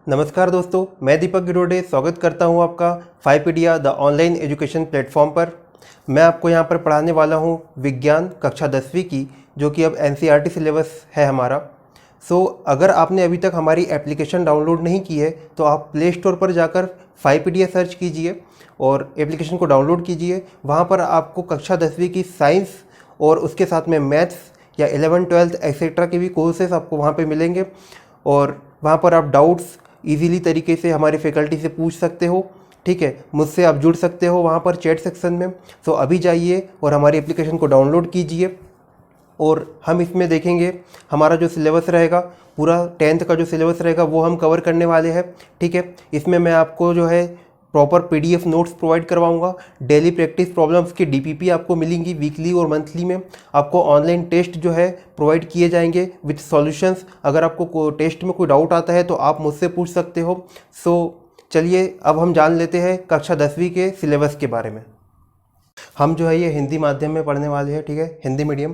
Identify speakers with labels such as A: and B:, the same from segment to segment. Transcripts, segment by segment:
A: नमस्कार दोस्तों, मैं दीपक गिरोडे स्वागत करता हूं आपका फाइपीडिया द ऑनलाइन एजुकेशन प्लेटफॉर्म पर। मैं आपको यहां पर पढ़ाने वाला हूं विज्ञान कक्षा 10वीं की, जो कि अब एनसीईआरटी सिलेबस है हमारा। अगर आपने अभी तक हमारी एप्लीकेशन डाउनलोड नहीं की है तो आप प्ले स्टोर पर जाकर फाइपीडिया सर्च कीजिए और एप्लीकेशन को डाउनलोड कीजिए। वहाँ पर आपको कक्षा 10वीं की साइंस और उसके साथ में मैथ्स या 11th 12th एक्सेट्रा के भी कोर्सेज आपको वहाँ पे मिलेंगे और वहाँ पर आप डाउट्स इजीली तरीके से हमारी फैकल्टी से पूछ सकते हो। ठीक है, मुझसे आप जुड़ सकते हो वहाँ पर चैट सेक्शन में। अभी जाइए और हमारी एप्लीकेशन को डाउनलोड कीजिए और हम इसमें देखेंगे हमारा जो सिलेबस रहेगा, पूरा 10th का जो सिलेबस रहेगा वो हम कवर करने वाले हैं। ठीक है, इसमें मैं आपको जो है प्रॉपर पीडीएफ नोट्स प्रोवाइड करवाऊंगा। डेली प्रैक्टिस प्रॉब्लम्स की डीपीपी आपको मिलेंगी वीकली और मंथली में। आपको ऑनलाइन टेस्ट जो है प्रोवाइड किए जाएंगे विथ सॉल्यूशंस। अगर आपको टेस्ट में कोई डाउट आता है तो आप मुझसे पूछ सकते हो। चलिए अब हम जान लेते हैं कक्षा 10वीं के सिलेबस के बारे में। हम जो है ये हिंदी माध्यम में पढ़ने वाले हैं। ठीक है, हिंदी मीडियम।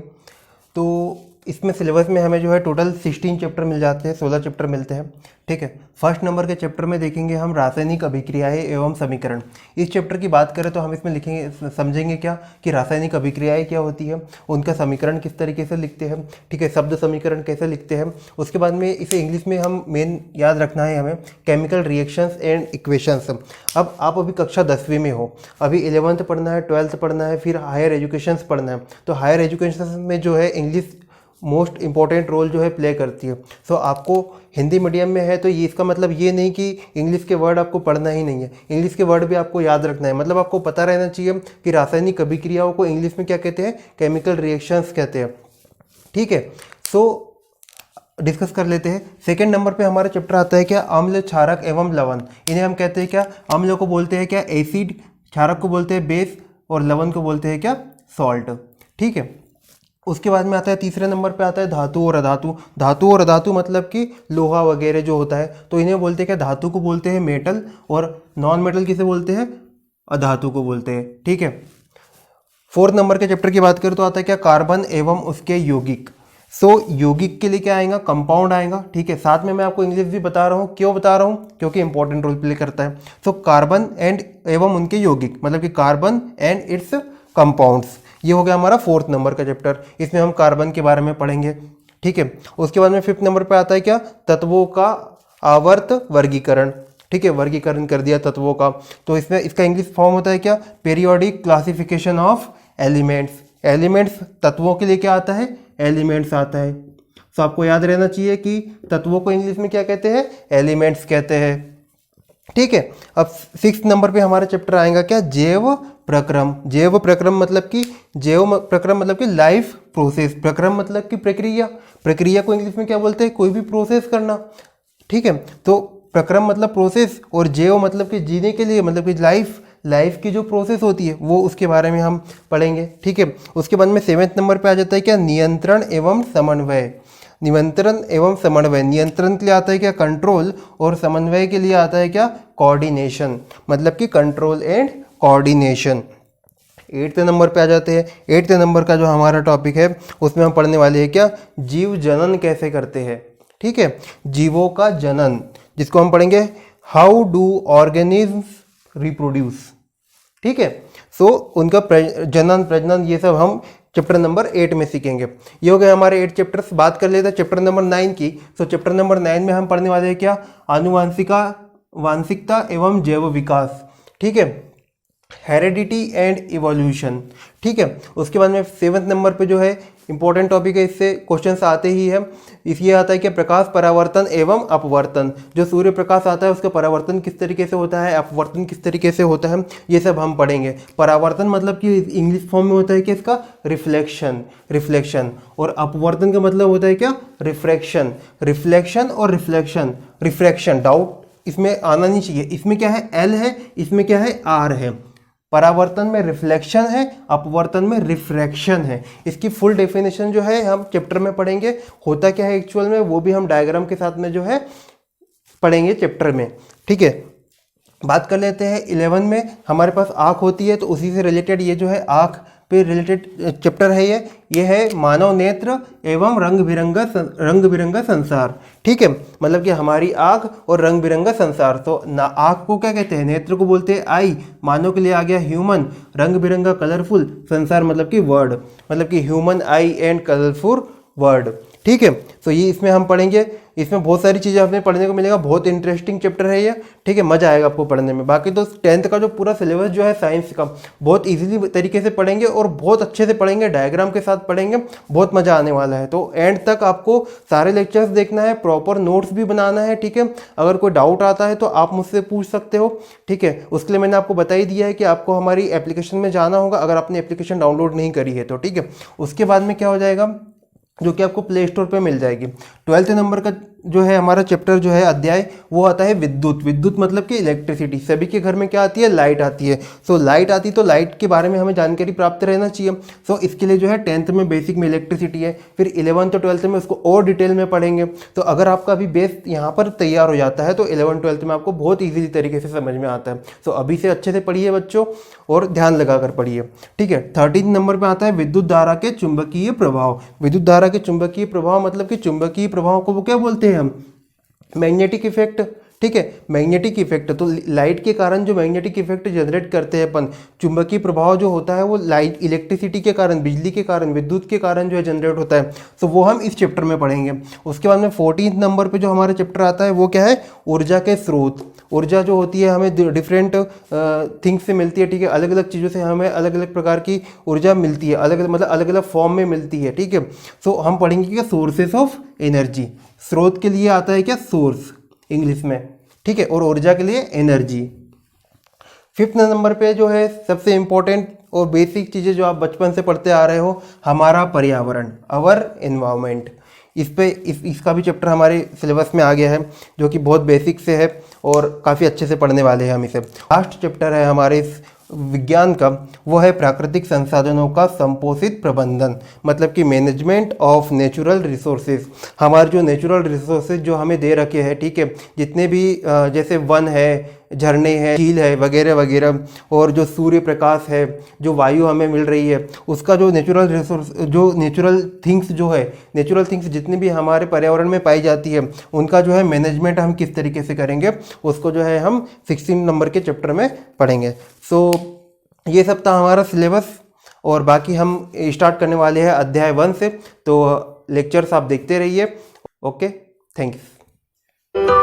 A: तो इसमें सिलेबस में हमें जो है टोटल 16 चैप्टर मिल जाते हैं, 16 चैप्टर मिलते हैं। ठीक है, फर्स्ट नंबर के चैप्टर में देखेंगे हम रासायनिक अभिक्रियाएं एवं समीकरण। इस चैप्टर की बात करें तो हम इसमें लिखेंगे, समझेंगे क्या कि रासायनिक अभिक्रियाएं क्या होती है, उनका समीकरण किस तरीके से लिखते हैं। ठीक है, शब्द समीकरण कैसे लिखते हैं। उसके बाद में इसे इंग्लिश में हम मेन याद रखना है हमें, केमिकल रिएक्शंस एंड इक्वेशंस। अब आप अभी कक्षा 10वीं में हो, अभी 11th पढ़ना है, 12th पढ़ना है, फिर हायर एजुकेशंस पढ़ना है। तो हायर एजुकेशन में जो है इंग्लिश मोस्ट इंपॉर्टेंट रोल जो है प्ले करती है। आपको हिंदी मीडियम में है तो ये इसका मतलब ये नहीं कि इंग्लिश के वर्ड आपको पढ़ना ही नहीं है, इंग्लिश के वर्ड भी आपको याद रखना है। मतलब आपको पता रहना चाहिए कि रासायनिक अभिक्रियाओं को इंग्लिश में क्या कहते हैं, केमिकल रिएक्शंस कहते हैं। ठीक है, डिस्कस कर लेते हैं। सेकेंड नंबर पे हमारा चैप्टर आता है क्या, अम्ल, क्षारक एवं लवण। इन्हें हम कहते हैं क्या, अम्ल को बोलते हैं क्या एसिड, क्षारक को बोलते हैं बेस और लवण को बोलते हैं क्या सॉल्ट। ठीक है, उसके बाद में आता है तीसरे नंबर पे आता है धातु और अधातु। धातु और अधातु मतलब कि लोहा वगैरह जो होता है, तो इन्हें बोलते हैं क्या, धातु को बोलते हैं मेटल और नॉन मेटल किसे बोलते हैं, अधातु को बोलते हैं। ठीक है, फोर्थ नंबर के चैप्टर की बात करें तो आता है क्या, कार्बन एवं उसके यौगिक। यौगिक के लिए क्या आएगा, कंपाउंड आएगा। ठीक है, साथ में मैं आपको इंग्लिश भी बता रहा हूँ। क्यों बता रहा हूँ, क्योंकि इंपॉर्टेंट रोल प्ले करता है। कार्बन एंड एवं उनके यौगिक मतलब कि कार्बन एंड इट्स कंपाउंड्स। ये हो गया हमारा फोर्थ नंबर का चैप्टर, इसमें हम कार्बन के बारे में पढ़ेंगे। ठीक है, उसके बाद में फिफ्थ नंबर पे आता है क्या, तत्वों का आवर्त वर्गीकरण। ठीक है, वर्गीकरण कर दिया तत्वों का, तो इसमें इसका इंग्लिश फॉर्म होता है क्या, periodic classification of elements. Elements तत्वों के लिए क्या आता है, एलिमेंट्स आता है। आपको याद रहना चाहिए कि तत्वों को इंग्लिश में क्या कहते हैं, एलिमेंट्स कहते हैं। ठीक है, अब 6th नंबर पे हमारा चैप्टर आएगा क्या, जैव प्रक्रम। जैव प्रक्रम मतलब कि लाइफ प्रोसेस। प्रक्रम मतलब कि प्रक्रिया। प्रक्रिया को इंग्लिश में क्या बोलते हैं, कोई भी प्रोसेस करना। ठीक है, तो प्रक्रम मतलब प्रोसेस और जैव मतलब कि जीने के लिए, मतलब कि लाइफ की जो प्रोसेस होती है वो, उसके बारे में हम पढ़ेंगे। ठीक है, उसके बाद में 7th नंबर पे आ जाता है क्या, नियंत्रण एवं समन्वय। नियंत्रण एवं समन्वय, नियंत्रण के लिए आता है क्या, कंट्रोल, और समन्वय के लिए आता है क्या, कोऑर्डिनेशन। मतलब कि control and coordination. 8th number पे आ जाते हैं। 8th नंबर का जो हमारा टॉपिक है उसमें हम पढ़ने वाले हैं क्या, जीव जनन कैसे करते हैं। ठीक है, जीवों का जनन, जिसको हम पढ़ेंगे हाउ डू ऑर्गेनिज्म्स रिप्रोड्यूस। ठीक है, उनका जनन प्रजनन ये सब हम चैप्टर नंबर 8 में सीखेंगे। ये हो गए हमारे 8 चैप्टर्स। बात कर लेते हैं चैप्टर नंबर 9 की। चैप्टर नंबर 9 में हम पढ़ने वाले हैं क्या, आनुवांशिकता एवं जैव विकास। ठीक है, हेरिडिटी एंड इवोल्यूशन। ठीक है, उसके बाद में 7th नंबर पे जो है इंपॉर्टेंट टॉपिक है, इससे क्वेश्चंस आते ही है। इसलिए आता है कि प्रकाश परावर्तन एवं अपवर्तन। जो सूर्य प्रकाश आता है उसका परावर्तन किस तरीके से होता है, अपवर्तन किस तरीके से होता है, ये सब हम पढ़ेंगे। परावर्तन मतलब कि इंग्लिश फॉर्म में होता है कि इसका रिफ्लेक्शन, और अपवर्तन का मतलब होता है क्या, रिफ्रैक्शन। रिफ्लेक्शन और रिफ्रैक्शन डाउट इसमें आना नहीं चाहिए। इसमें क्या है, एल है, इसमें क्या है, आर है। परावर्तन में रिफ्लेक्शन है, अपवर्तन में रिफ्रैक्शन है। इसकी फुल डेफिनेशन जो है हम चैप्टर में पढ़ेंगे, होता क्या है एक्चुअल में वो भी हम डायग्राम के साथ में जो है पढ़ेंगे चैप्टर में। ठीक है, बात कर लेते हैं 11 में हमारे पास आँख होती है, तो उसी से रिलेटेड ये जो है आँख पे रिलेटेड चैप्टर है ये है मानव नेत्र एवं रंग बिरंगा संसार। ठीक है, मतलब कि हमारी आँख और रंग बिरंगा संसार। तो ना आँख को क्या कहते हैं, नेत्र को बोलते हैं आई, मानव के लिए आ गया ह्यूमन, रंग बिरंगा कलरफुल, संसार मतलब कि वर्ड, मतलब कि human I and colourful word. ठीक है, तो ये इसमें हम पढ़ेंगे, इसमें बहुत सारी चीज़ें हमें पढ़ने को मिलेगा, बहुत इंटरेस्टिंग चैप्टर है ये। ठीक है, मज़ा आएगा आपको पढ़ने में। बाकी तो 10th का जो पूरा सिलेबस जो है साइंस का बहुत इजीली तरीके से पढ़ेंगे और बहुत अच्छे से पढ़ेंगे, डायग्राम के साथ पढ़ेंगे, बहुत मज़ा आने वाला है। तो एंड तक आपको सारे लेक्चर्स देखना है, प्रॉपर नोट्स भी बनाना है। ठीक है, अगर कोई डाउट आता है तो आप मुझसे पूछ सकते हो। ठीक है, उसके लिए मैंने आपको बता ही दिया है कि आपको हमारी एप्लीकेशन में जाना होगा, अगर आपने एप्लीकेशन डाउनलोड नहीं करी है तो। ठीक है, उसके बाद में क्या हो जाएगा, जो कि आपको प्ले स्टोर पे मिल जाएगी। 12th नंबर का जो है हमारा चैप्टर जो है अध्याय, वो आता है विद्युत। विद्युत मतलब कि इलेक्ट्रिसिटी। सभी के घर में क्या आती है, लाइट आती है। सो लाइट आती तो लाइट के बारे में हमें जानकारी प्राप्त रहना चाहिए। सो इसके लिए जो है 10th में बेसिक में इलेक्ट्रिसिटी है, फिर 11th और 12th में उसको और डिटेल में पढ़ेंगे। तो अगर आपका अभी बेस यहाँ पर तैयार हो जाता है तो 11th 12th में आपको बहुत ईजिली तरीके से समझ में आता है। सो अभी से अच्छे से पढ़िए बच्चों, और ध्यान लगा कर पढ़िए। ठीक है, 13 नंबर पे आता है विद्युत धारा के चुंबकीय प्रभाव। विद्युत धारा के चुंबकीय प्रभाव मतलब कि चुंबकीय प्रभाव को वो क्या बोलते हैं हम, मैग्नेटिक इफेक्ट। ठीक है, मैग्नेटिक इफेक्ट, तो लाइट के कारण जो मैग्नेटिक इफेक्ट जनरेट करते हैं अपन, चुंबकीय प्रभाव जो होता है वो लाइट, इलेक्ट्रिसिटी के कारण, बिजली के कारण, विद्युत के कारण जो है जनरेट होता है। तो वो हम इस चैप्टर में पढ़ेंगे। उसके बाद में 14th नंबर पे जो हमारा चैप्टर आता है वो क्या है, ऊर्जा के स्रोत। ऊर्जा जो होती है हमें डिफरेंट थिंग्स से मिलती है। ठीक है, अलग अलग चीज़ों से हमें अलग अलग प्रकार की ऊर्जा मिलती है, अलग मतलब अलग अलग फॉर्म में मिलती है। ठीक है, सो हम पढ़ेंगे क्या, सोर्सेस ऑफ एनर्जी। स्रोत के लिए आता है क्या, सोर्स इंग्लिश में। ठीक है, और ऊर्जा के लिए एनर्जी। 5th नंबर पे जो है सबसे इंपॉर्टेंट और बेसिक चीज़ें जो आप बचपन से पढ़ते आ रहे हो, हमारा पर्यावरण, अवर एनवायरमेंट। इसका भी चैप्टर हमारे सिलेबस में आ गया है, जो कि बहुत बेसिक से है और काफ़ी अच्छे से पढ़ने वाले हैं हम इसे। लास्ट चैप्टर है हमारे इस विज्ञान का, वो है प्राकृतिक संसाधनों का संपोषित प्रबंधन, मतलब कि मैनेजमेंट ऑफ नेचुरल रिसोर्सेज। हमारे जो नेचुरल रिसोर्सेज जो हमें दे रखे हैं, ठीक है, जितने भी जैसे वन है, झरने हैं, झील है, वगैरह वगैरह, और जो सूर्य प्रकाश है, जो वायु हमें मिल रही है, उसका जो नेचुरल रिसोर्स, जो नेचुरल थिंग्स जो है, नेचुरल थिंग्स जितनी भी हमारे पर्यावरण में पाई जाती है, उनका जो है मैनेजमेंट हम किस तरीके से करेंगे, उसको जो है हम 16 नंबर के चैप्टर में पढ़ेंगे। सो ये सब था हमारा सिलेबस, और बाकी हम स्टार्ट करने वाले हैं अध्याय 1 से। तो लेक्चर्स आप देखते रहिए। Okay, thank you.